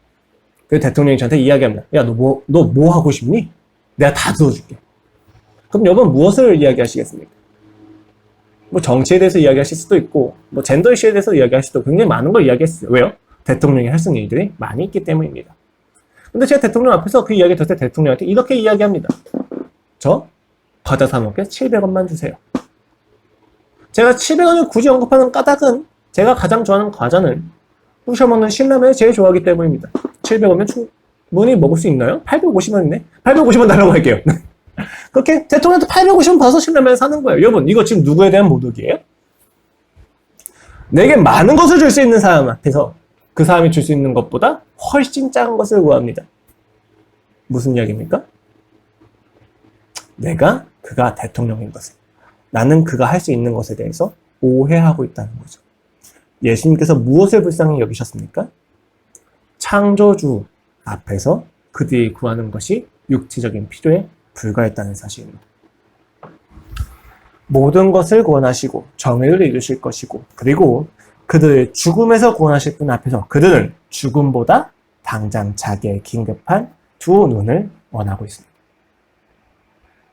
그 대통령이 저한테 이야기합니다. 야, 너 뭐 하고 싶니? 내가 다 들어줄게. 그럼 여러분 무엇을 이야기하시겠습니까? 정치에 대해서 이야기하실 수도 있고 젠더 이슈에 대해서 이야기할 수도 있고 굉장히 많은 걸 이야기했어요. 왜요? 대통령이 할 수 있는 일들이 많이 있기 때문입니다. 근데 제가 대통령 앞에서 그 이야기 들을 때 대통령한테 이렇게 이야기합니다. 저 과자 사 먹게 700원만 주세요. 제가 700원을 굳이 언급하는 까닭은 제가 가장 좋아하는 과자는 부셔먹는 신라면을 제일 좋아하기 때문입니다. 700원면 충분히 먹을 수 있나요? 850원이네? 850원 달라고 할게요. 그렇게 대통령한테 850원 받아서 신라면 사는 거예요. 여러분, 이거 지금 누구에 대한 모독이에요? 내게 많은 것을 줄 수 있는 사람 앞에서 그 사람이 줄 수 있는 것보다 훨씬 작은 것을 구합니다. 무슨 이야기입니까? 그가 대통령인 것을, 나는 그가 할 수 있는 것에 대해서 오해하고 있다는 거죠. 예수님께서 무엇을 불쌍히 여기셨습니까? 창조주 앞에서 그들이 구하는 것이 육체적인 필요에 불과했다는 사실입니다. 모든 것을 구원하시고 정의를 이루실 것이고 그리고 그들을 죽음에서 구원하실 분 앞에서 그들은 죽음보다 당장 자기의 긴급한 두 눈을 원하고 있습니다.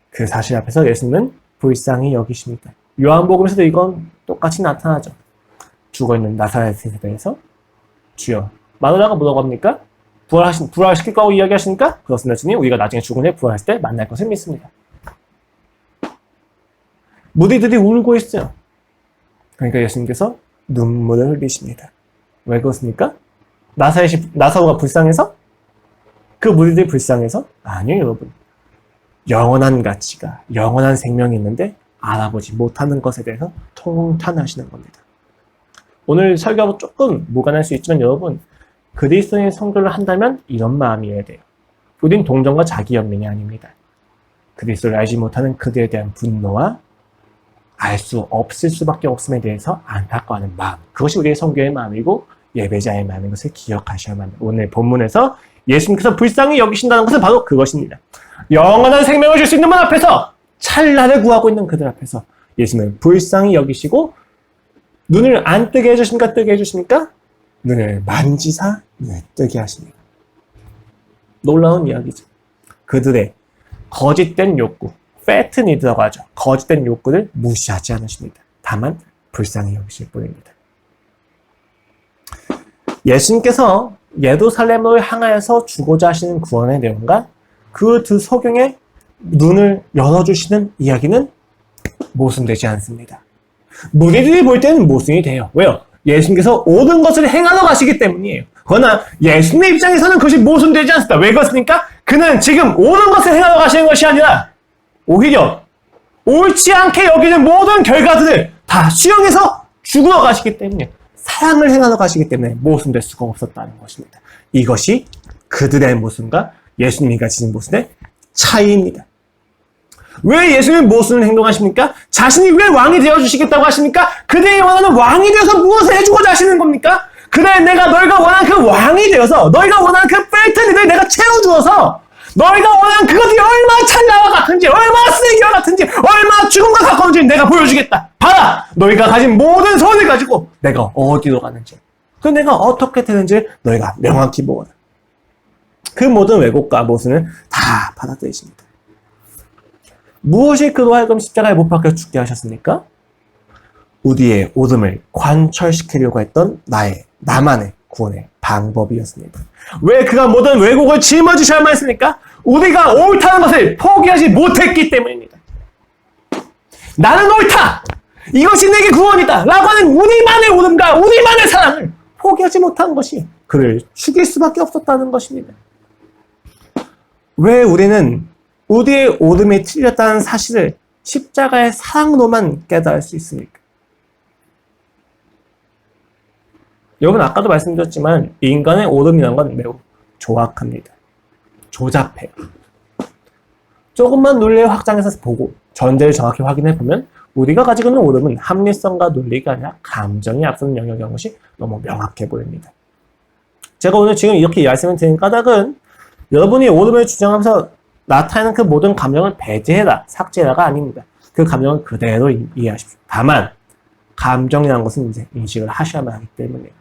그 사실 앞에서 예수님은 불쌍히 여기십니다. 요한복음에서도 이건 똑같이 나타나죠. 죽어있는 나사렛에 대해서 주여 마누라가 뭐라고 합니까? 부활시킬 거라고 이야기하시니까 그렇습니다. 주님, 우리가 나중에 죽은 후에 부활했을 때 만날 것을 믿습니다. 무리들이 울고 있어요. 그러니까 예수님께서 눈물을 흘리십니다. 왜 그렇습니까? 나사로가 불쌍해서? 그 무리들이 불쌍해서? 아니요, 여러분. 영원한 가치가, 영원한 생명이 있는데 알아보지 못하는 것에 대해서 통탄하시는 겁니다. 오늘 설교하고 조금 무관할 수 있지만 여러분, 그리스도인의 선교를 한다면 이런 마음이어야 돼요. 우린 동정과 자기연민이 아닙니다. 그리스도를 알지 못하는 그들에 대한 분노와 알 수 없을 수밖에 없음에 대해서 안타까워하는 마음. 그것이 우리의 선교의 마음이고 예배자의 마음인 것을 기억하셔야만 합니다. 오늘 본문에서 예수님께서 불쌍히 여기신다는 것은 바로 그것입니다. 영원한 생명을 줄 수 있는 분 앞에서 찰나를 구하고 있는 그들 앞에서 예수님은 불쌍히 여기시고 눈을 안 뜨게 해주십니까? 뜨게 해주십니까? 눈을 만지사 눈을 뜨게 하십니다. 놀라운 이야기죠. 그들의 거짓된 욕구, fat need라고 하죠. 거짓된 욕구를 무시하지 않으십니다. 다만 불쌍히 여기실 뿐입니다. 예수님께서 예루살렘을 향하여서 주고자 하시는 구원의 내용과 그 두 소경의 눈을 열어주시는 이야기는 모순되지 않습니다. 무리들이 볼 때는 모순이 돼요. 왜요? 예수님께서 옳은 것을 행하러 가시기 때문이에요. 그러나 예수님의 입장에서는 그것이 모순되지 않습니다. 왜 그렇습니까? 그는 지금 옳은 것을 행하러 가시는 것이 아니라 오히려 옳지 않게 여기는 모든 결과들을 다 수용해서 죽으러 가시기 때문에 사랑을 행하러 가시기 때문에 모순될 수가 없었다는 것입니다. 이것이 그들의 모순과 예수님이 가지신 모순의 차이입니다. 왜 예수님은 모순을 행동하십니까? 자신이 왜 왕이 되어주시겠다고 하십니까? 그들이 원하는 왕이 되어서 무엇을 해주고자 하시는 겁니까? 그래, 내가 너희가 원하는 그 왕이 되어서 너희가 원하는 그 펠트니를 내가 채워주어서 너희가 원하는 그것이 얼마나 찰나와 같은지, 얼마나 쓰레기와 같은지, 얼마나 죽음과 가까운지 내가 보여주겠다. 봐라! 너희가 가진 모든 소원을 가지고 내가 어디로 가는지, 그 내가 어떻게 되는지 너희가 명확히 보거라. 그 모든 왜곡과 모순을 다 받아들이십니다. 무엇이 그로 하여금 십자가에 못 박혀 죽게 하셨습니까? 우리의 오름을 관철시키려고 했던 나만의 구원의 방법이었습니다. 왜 그가 모든 왜곡을 짊어지셔야만 했습니까? 우리가 옳다는 것을 포기하지 못했기 때문입니다. 나는 옳다! 이것이 내게 구원이다! 라고 하는 우리만의 오름과 우리만의 사랑을 포기하지 못한 것이 그를 죽일 수밖에 없었다는 것입니다. 왜 우리는 우리의 오름이 틀렸다는 사실을 십자가의 사랑으로만 깨달을 수 있습니까? 여러분, 아까도 말씀드렸지만 인간의 오름이라는 건 매우 조악합니다. 조잡해요. 조금만 논리의 확장해서 보고 전제를 정확히 확인해보면 우리가 가지고 있는 오름은 합리성과 논리가 아니라 감정이 앞서는 영역이라는 것이 너무 명확해 보입니다. 제가 오늘 지금 이렇게 말씀을 드린 까닭은 여러분이 오름을 주장하면서 나타나는 그 모든 감정을 배제해라, 삭제해라가 아닙니다. 그 감정은 그대로 이해하십시오. 다만 감정이라는 것은 이제 인식을 하셔야만 하기 때문이에요.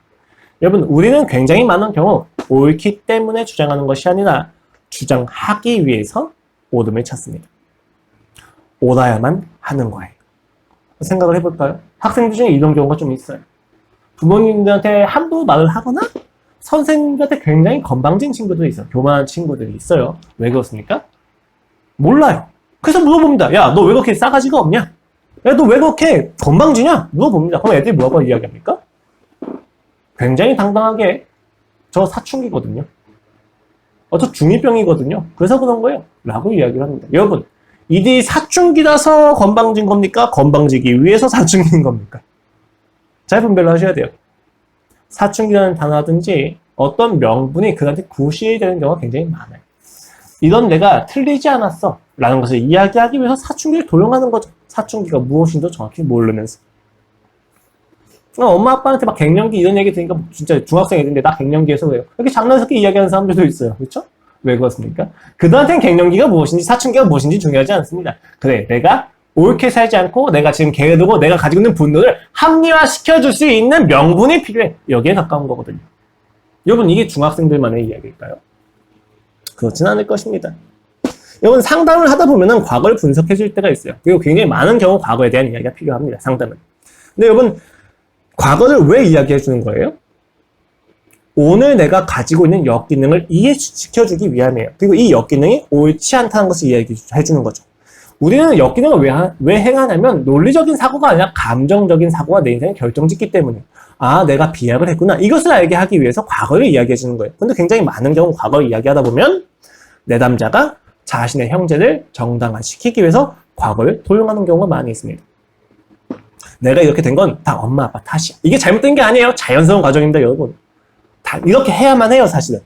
여러분, 우리는 굉장히 많은 경우 옳기 때문에 주장하는 것이 아니라 주장하기 위해서 오름을 찾습니다. 옳아야만 하는 거예요. 생각을 해볼까요? 학생들 중에 이런 경우가 좀 있어요. 부모님들한테 함부로 말을 하거나 선생님들한테 굉장히 건방진 친구들이 있어요. 교만한 친구들이 있어요. 왜 그렇습니까? 몰라요. 그래서 물어봅니다. 야, 너 왜 그렇게 싸가지가 없냐? 야, 너 왜 그렇게 건방지냐? 물어봅니다. 그럼 애들이 뭐라고 이야기합니까? 굉장히 당당하게 저 사춘기거든요. 저 중2병이거든요. 그래서 그런 거예요. 라고 이야기를 합니다. 여러분, 이들이 사춘기라서 건방진 겁니까? 건방지기 위해서 사춘기인 겁니까? 잘 분별을 하셔야 돼요. 사춘기라는 단어라든지 어떤 명분이 그들한테 구실이 되는 경우가 굉장히 많아요. 이런 내가 틀리지 않았어 라는 것을 이야기하기 위해서 사춘기를 도용하는 거죠. 사춘기가 무엇인지도 정확히 모르면서. 엄마 아빠한테 막 갱년기 이런 얘기 들으니까 진짜 중학생 애들인데 나 갱년기에서 왜요? 이렇게 장난스럽게 이야기하는 사람들도 있어요. 그렇죠? 왜 그렇습니까? 그들한테는 갱년기가 무엇인지 사춘기가 무엇인지 중요하지 않습니다. 그래, 내가 옳게 살지 않고 내가 지금 게으르고 내가 가지고 있는 분노를 합리화시켜줄 수 있는 명분이 필요해. 여기에 가까운 거거든요. 여러분, 이게 중학생들만의 이야기일까요? 그렇진 않을 것입니다. 여러분, 상담을 하다 보면은 과거를 분석해 줄 때가 있어요. 그리고 굉장히 많은 경우 과거에 대한 이야기가 필요합니다. 상담은. 근데 여러분, 과거를 왜 이야기해 주는 거예요? 오늘 내가 가지고 있는 역기능을 이해시켜주기 위함이에요. 그리고 이 역기능이 옳지 않다는 것을 이야기해 주는 거죠. 우리는 역기능을 왜 행하냐면 논리적인 사고가 아니라 감정적인 사고가 내 인생을 결정짓기 때문이에요. 아, 내가 비약을 했구나. 이것을 알게 하기 위해서 과거를 이야기해 주는 거예요. 근데 굉장히 많은 경우 과거를 이야기하다 보면 내담자가 자신의 형제를 정당화시키기 위해서 과거를 도용하는 경우가 많이 있습니다. 내가 이렇게 된 건 다 엄마 아빠 탓이야. 이게 잘못된 게 아니에요. 자연스러운 과정입니다, 여러분. 다 이렇게 해야만 해요, 사실은.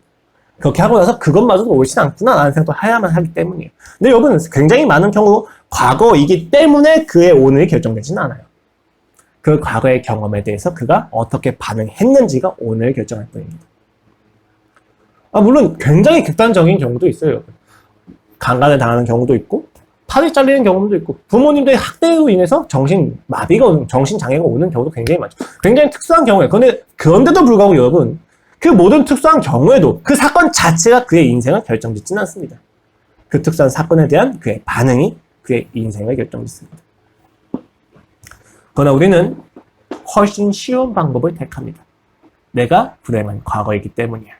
그렇게 하고 나서 그것마저도 옳지 않구나 라는 생각도 해야만 하기 때문이에요. 근데 여러분, 굉장히 많은 경우 과거이기 때문에 그의 오늘이 결정되진 않아요. 그 과거의 경험에 대해서 그가 어떻게 반응했는지가 오늘을 결정할 뿐입니다. 물론 굉장히 극단적인 경우도 있어요, 여러분. 강간을 당하는 경우도 있고 팔이 잘리는 경우도 있고 부모님들의 학대로 인해서 정신장애가 오는 경우도 굉장히 많죠. 굉장히 특수한 경우예요. 그런데도 불구하고 여러분, 그 모든 특수한 경우에도 그 사건 자체가 그의 인생을 결정짓지는 않습니다. 그 특수한 사건에 대한 그의 반응이 그의 인생을 결정짓습니다. 그러나 우리는 훨씬 쉬운 방법을 택합니다. 내가 불행한 과거이기 때문이야.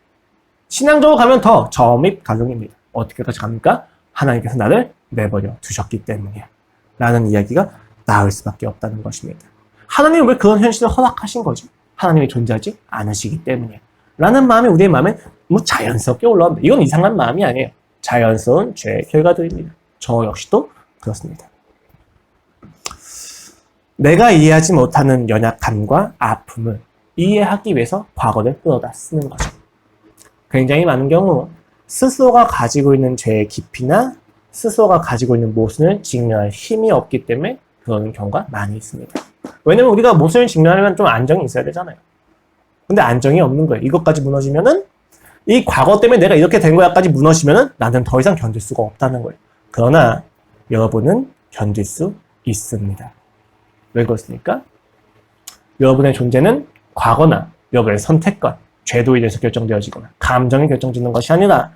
신앙적으로 가면 더 저음입 가정입니다. 어떻게 가져갑니까? 하나님께서 나를 내버려 두셨기 때문이야. 라는 이야기가 나올 수밖에 없다는 것입니다. 하나님은 왜 그런 현실을 허락하신 거죠? 하나님이 존재하지 않으시기 때문이야. 라는 마음이 우리의 마음에 자연스럽게 올라옵니다. 이건 이상한 마음이 아니에요. 자연스러운 죄의 결과들입니다. 저 역시도 그렇습니다. 내가 이해하지 못하는 연약함과 아픔을 이해하기 위해서 과거를 끌어다 쓰는 거죠. 굉장히 많은 경우 스스로가 가지고 있는 죄의 깊이나 스스로가 가지고 있는 모순을 직면할 힘이 없기 때문에 그러는 경우가 많이 있습니다. 왜냐면 우리가 모순을 직면하려면 좀 안정이 있어야 되잖아요. 근데 안정이 없는 거예요. 이것까지 무너지면은 이 과거 때문에 내가 이렇게 된 거야까지 무너지면은 나는 더 이상 견딜 수가 없다는 거예요. 그러나 여러분은 견딜 수 있습니다. 왜 그렇습니까? 여러분의 존재는 과거나 여러분의 선택과 죄도 인해서 결정되어지거나 감정이 결정짓는 것이 아니라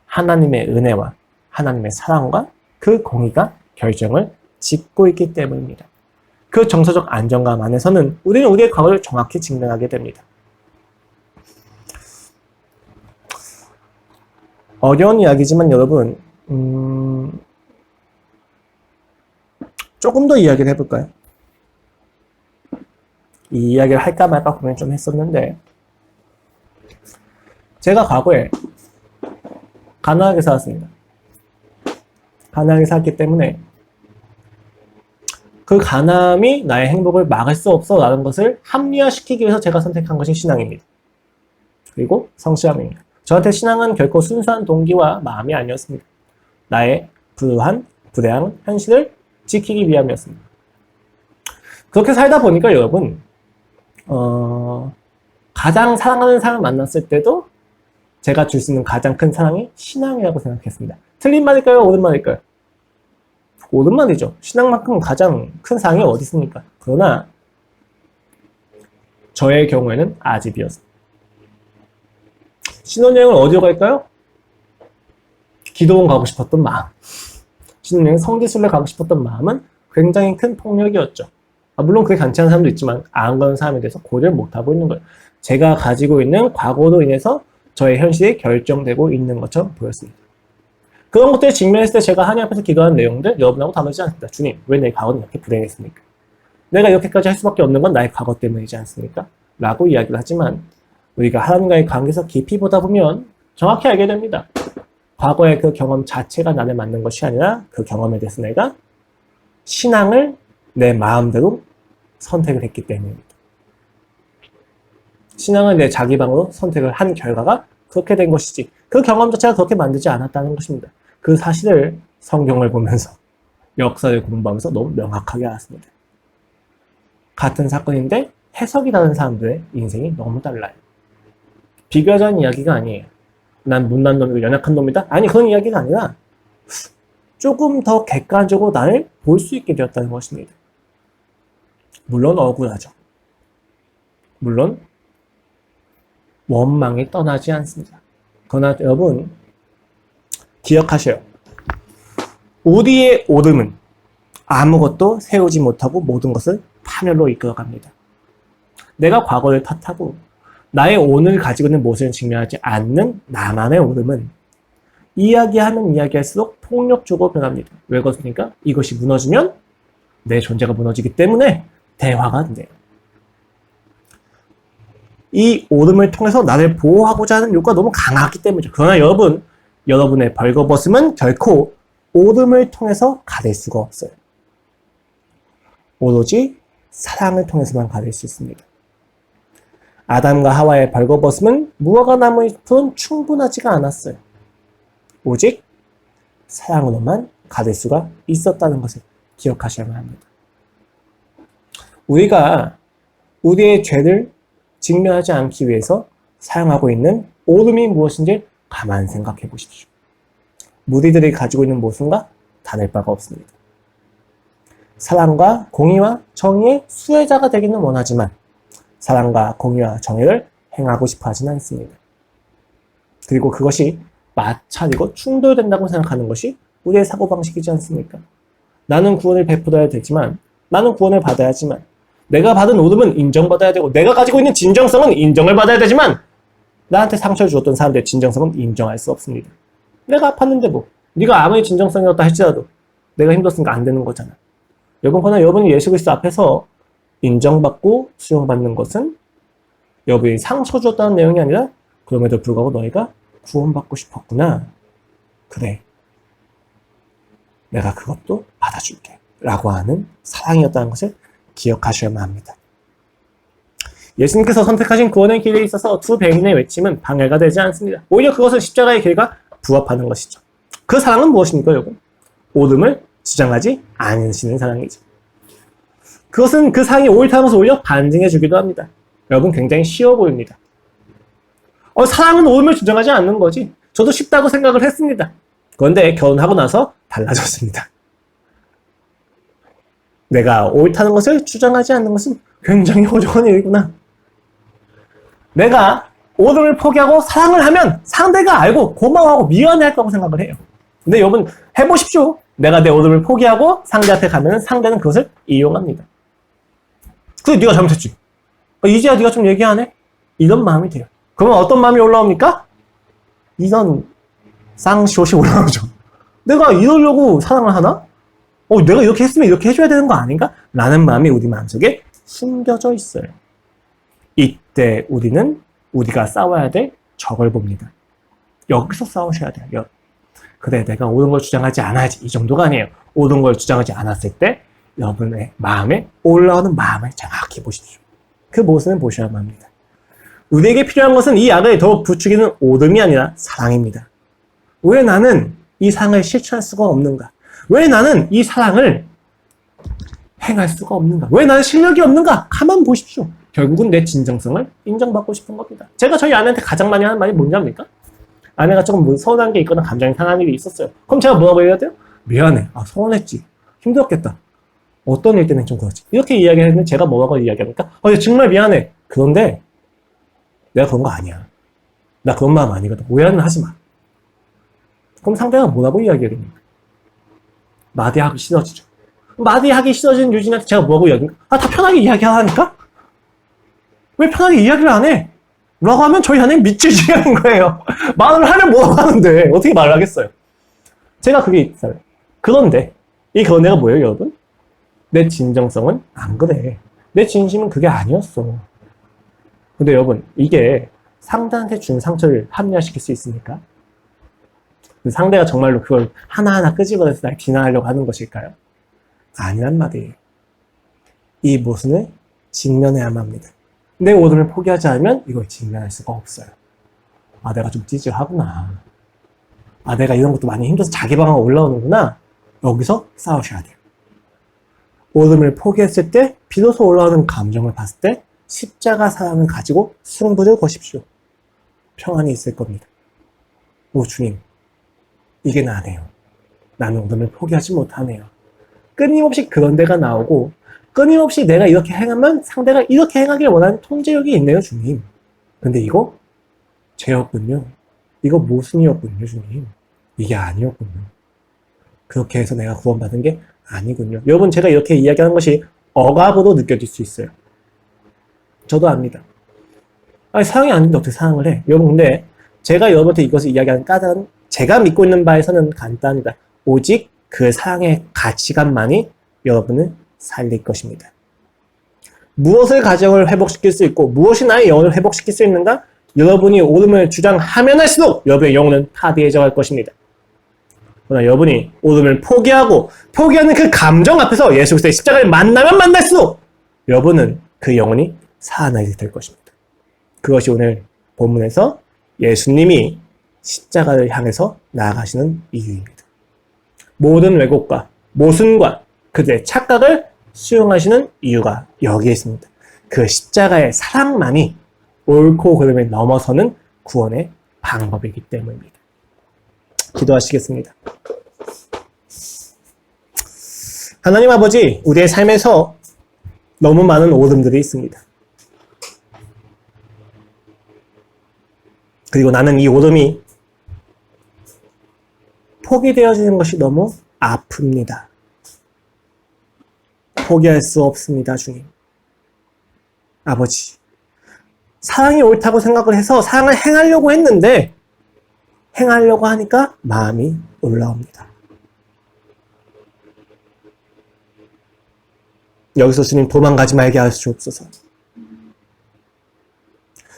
하나님의 은혜와 하나님의 사랑과 그 공의가 결정을 짓고 있기 때문입니다. 그 정서적 안정감 안에서는 우리는 우리의 과거를 정확히 직면하게 됩니다. 어려운 이야기지만 여러분, 조금 더 이야기를 해볼까요? 이 이야기를 할까 말까 고민 좀 했었는데, 제가 과거에 가난하게 살았습니다. 가난하게 살았기 때문에 그 가남이 나의 행복을 막을 수 없어 라는 것을 합리화시키기 위해서 제가 선택한 것이 신앙입니다. 그리고 성실함입니다. 저한테 신앙은 결코 순수한 동기와 마음이 아니었습니다. 나의 불행한 현실을 지키기 위함이었습니다. 그렇게 살다 보니까 여러분, 가장 사랑하는 사람을 만났을 때도 제가 줄 수 있는 가장 큰 사랑이 신앙이라고 생각했습니다. 틀린 말일까요? 옳은 말일까요? 옳은 말이죠. 신앙만큼 가장 큰 사랑이 어디 있습니까? 그러나 저의 경우에는 아집이었습니다. 신혼여행을 어디로 갈까요? 기도원 가고 싶었던 마음. 신혼여행 성지순례 가고 싶었던 마음은 굉장히 큰 폭력이었죠. 물론 그게 괜찮은 사람도 있지만 안 가는 사람에 대해서 고려를 못하고 있는 거예요. 제가 가지고 있는 과거로 인해서 저의 현실이 결정되고 있는 것처럼 보였습니다. 그런 것들을 직면했을 때 제가 하나님 앞에서 기도하는 내용들 여러분하고 다르지 않습니다. 주님, 왜 내 과거는 이렇게 불행했습니까? 내가 이렇게까지 할 수밖에 없는 건 나의 과거 때문이지 않습니까? 라고 이야기를 하지만 우리가 하나님과의 관계에서 깊이 보다 보면 정확히 알게 됩니다. 과거의 그 경험 자체가 나를 만든 것이 아니라 그 경험에 대해서 내가 신앙을 내 마음대로 선택을 했기 때문입니다. 신앙을 내 자기 방으로 선택을 한 결과가 그렇게 된 것이지 그 경험 자체가 그렇게 만들지 않았다는 것입니다. 그 사실을 성경을 보면서 역사를 공부하면서 너무 명확하게 알았습니다. 같은 사건인데 해석이 다른 사람들의 인생이 너무 달라요. 비교하자는 이야기가 아니에요. 난 못난 놈이고 연약한 놈이다? 아니, 그런 이야기가 아니라 조금 더 객관적으로 나를 볼 수 있게 되었다는 것입니다. 물론 억울하죠. 물론 원망이 떠나지 않습니다. 그러나 여러분 기억하셔요. 우리의 오름은 아무것도 세우지 못하고 모든 것을 파멸로 이끌어갑니다. 내가 과거를 탓하고 나의 오늘 가지고 있는 모습을 증명하지 않는 나만의 오름은 이야기하면 이야기할수록 폭력적으로 변합니다. 왜 그렇습니까? 이것이 무너지면 내 존재가 무너지기 때문에 대화가 안 돼요. 이 오름을 통해서 나를 보호하고자 하는 욕구가 너무 강하기 때문이죠. 그러나 여러분의 벌거벗음은 결코 오름을 통해서 가릴 수가 없어요. 오로지 사랑을 통해서만 가릴 수 있습니다. 아담과 하와의 벌거벗음은 무화과 나무 잎은 충분하지가 않았어요. 오직 사랑으로만 가릴 수가 있었다는 것을 기억하셔야만 합니다. 우리가 우리의 죄를 직면하지 않기 위해서 사용하고 있는 오름이 무엇인지 가만 생각해 보십시오. 무리들이 가지고 있는 모습과 다를 바가 없습니다. 사랑과 공의와 정의의 수혜자가 되기는 원하지만 사랑과 공의와 정의를 행하고 싶어 하진 않습니다. 그리고 그것이 마찰이고 충돌된다고 생각하는 것이 우리의 사고방식이지 않습니까? 나는 구원을 베풀어야 되지만, 나는 구원을 받아야지만, 내가 받은 오름은 인정받아야 되고, 내가 가지고 있는 진정성은 인정을 받아야 되지만, 나한테 상처를 주었던 사람들의 진정성은 인정할 수 없습니다. 내가 아팠는데 뭐, 네가 아무리 진정성이었다 할지라도 내가 힘들었으니까 안 되는 거잖아. 그러나 여러분이 예수 그리스도 앞에서 인정받고 수용받는 것은 여러분이 상처 주었다는 내용이 아니라 그럼에도 불구하고 너희가 구원받고 싶었구나. 그래. 내가 그것도 받아줄게. 라고 하는 사랑이었다는 것을 기억하셔야만 합니다. 예수님께서 선택하신 구원의 길에 있어서 두 백인의 외침은 방해가 되지 않습니다. 오히려 그것은 십자가의 길과 부합하는 것이죠. 그 사랑은 무엇입니까, 여러분? 오름을 주장하지 않으시는 사랑이죠. 그것은 그 사랑이 옳다는 것을 오히려 반증해 주기도 합니다. 여러분 굉장히 쉬워 보입니다. 사랑은 오름을 주장하지 않는 거지. 저도 쉽다고 생각을 했습니다. 그런데 결혼하고 나서 달라졌습니다. 내가 옳다는 것을 주장하지 않는 것은 굉장히 어려운 일이구나. 내가 오름을 포기하고 사랑을 하면 상대가 알고 고마워하고 미안해할 거라고 생각을 해요. 근데 여러분 해보십시오. 내가 내 오름을 포기하고 상대한테 가면 상대는 그것을 이용합니다. 그래 네가 잘못했지. 이제야 네가 좀 얘기하네? 이런 마음이 돼요. 그러면 어떤 마음이 올라옵니까? 이런 쌍시옷이 올라오죠. 내가 이러려고 사랑을 하나? 내가 이렇게 했으면 이렇게 해줘야 되는 거 아닌가? 라는 마음이 우리 마음속에 숨겨져 있어요. 이때 우리는 우리가 싸워야 될 적을 봅니다. 여기서 싸우셔야 돼요. 그래 내가 옳은 걸 주장하지 않아야지. 이 정도가 아니에요. 옳은 걸 주장하지 않았을 때 여러분의 마음에 올라오는 마음을 정확히 보십시오. 그 모습을 보셔야만 합니다. 우리에게 필요한 것은 이 악을 더욱 부추기는 오름이 아니라 사랑입니다. 왜 나는 이 사랑을 실천할 수가 없는가? 왜 나는 이 사랑을 행할 수가 없는가? 왜 나는 실력이 없는가? 가만 보십시오. 결국은 내 진정성을 인정받고 싶은 겁니다. 제가 저희 아내한테 가장 많이 하는 말이 뭔지 압니까? 아내가 조금 서운한 게 있거나 감정이 상한 일이 있었어요. 그럼 제가 뭐라고 얘기해야 돼요? 미안해. 서운했지. 힘들었겠다. 어떤 일 때문에 좀 그렇지. 이렇게 이야기했는데 제가 뭐라고 이야기합니까? 정말 미안해. 그런데 내가 그런 거 아니야. 나 그런 마음 아니거든. 오해는 하지 마. 그럼 상대가 뭐라고 이야기해야 됩니까? 마디하기 싫어지죠. 마디하기 싫어지는 유진한테 제가 뭐라고 이야기합니까? 다 편하게 이야기하라니까? 왜 편하게 이야기를 안 해? 라고 하면 저희 아내는 미치지는 거예요. 말을 하면 뭐라고 하는데 어떻게 말을 하겠어요? 제가 그게 있어요. 그런데 이 그런데가 뭐예요, 여러분? 내 진정성은 안 그래. 내 진심은 그게 아니었어. 근데 여러분 이게 상대한테 준 상처를 합리화시킬 수 있습니까? 상대가 정말로 그걸 하나하나 끄집어내서 날 비난하려고 하는 것일까요? 아니란 말이에요. 이 모순을 직면해야만 합니다. 내 오름을 포기하지 않으면 이걸 직면할 수가 없어요. 내가 좀 찌질하구나. 내가 이런 것도 많이 힘들어서 자기 방어가 올라오는구나. 여기서 싸우셔야 돼요. 오름을 포기했을 때 비로소 올라오는 감정을 봤을 때 십자가 사랑을 가지고 승부를 거십시오. 평안이 있을 겁니다. 주님, 이게 나네요. 나는 오름을 포기하지 못하네요. 끊임없이 그런 데가 나오고 끊임없이 내가 이렇게 행하면 상대가 이렇게 행하길 원하는 통제력이 있네요, 주님. 근데 이거 죄였군요. 이거 모순이었군요, 주님. 이게 아니었군요. 그렇게 해서 내가 구원받은 게 아니군요. 여러분, 제가 이렇게 이야기하는 것이 억압으로 느껴질 수 있어요. 저도 압니다. 아니, 사랑이 아닌데 어떻게 사랑을 해? 여러분, 근데 제가 여러분한테 이것을 이야기하는 까닭은 제가 믿고 있는 바에서는 간단합니다. 오직 그 사랑의 가치관만이 여러분을 살릴 것입니다. 무엇을 가정을 회복시킬 수 있고 무엇이 나의 영혼을 회복시킬 수 있는가? 여러분이 옳음을 주장하면 할수록 여러분의 영혼은 파괴해져 갈 것입니다. 그러나 여러분이 옳음을 포기하는 그 감정 앞에서 예수 그리스도의 십자가를 만나면 만날수록 여러분은 그 영혼이 살아나게 될 것입니다. 그것이 오늘 본문에서 예수님이 십자가를 향해서 나아가시는 이유입니다. 모든 왜곡과 모순과 그들의 착각을 수용하시는 이유가 여기에 있습니다. 그 십자가의 사랑만이 옳고 그름을 넘어서는 구원의 방법이기 때문입니다. 기도하시겠습니다. 하나님 아버지, 우리의 삶에서 너무 많은 오름들이 있습니다. 그리고 나는 이 오름이 포기되어지는 것이 너무 아픕니다. 포기할 수 없습니다, 주님. 아버지, 사랑이 옳다고 생각을 해서 사랑을 행하려고 했는데 행하려고 하니까 마음이 올라옵니다. 여기서 주님 도망가지 말게 하시옵소서.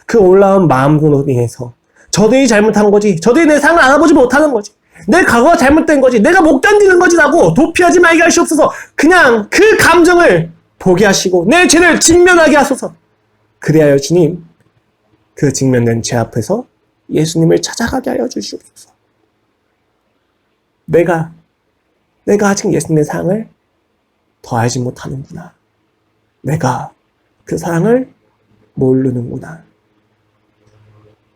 그 올라온 마음으로 인해서 저들이 잘못한 거지, 저들이 내 삶을 알아보지 못하는 거지, 내 과거가 잘못된 거지, 내가 못 견디는 거지라고 도피하지 말게 하시옵소서. 그냥 그 감정을 보게 하시고 내 죄를 직면하게 하소서. 그리하여 주님, 그 직면된 죄 앞에서 예수님을 찾아가게 하여 주시옵소서. 내가 아직 예수님의 사랑을 더 알지 못하는구나. 내가 그 사랑을 모르는구나.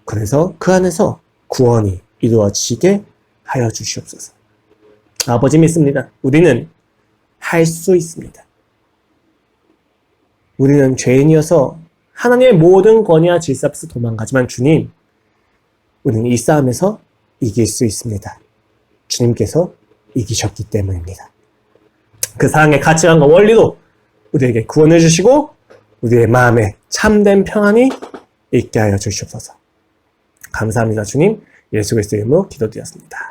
그래서 그 안에서 구원이 이루어지게 하여 주시옵소서. 아버지 믿습니다. 우리는 할 수 있습니다. 우리는 죄인이어서 하나님의 모든 권위와 질서 앞에서 도망가지만 주님, 우리는 이 싸움에서 이길 수 있습니다. 주님께서 이기셨기 때문입니다. 그 사랑의 가치관과 원리로 우리에게 구원을 주시고 우리의 마음에 참된 평안이 있게 하여 주시옵소서. 감사합니다, 주님. 예수 그리스도의 이름으로 기도드렸습니다.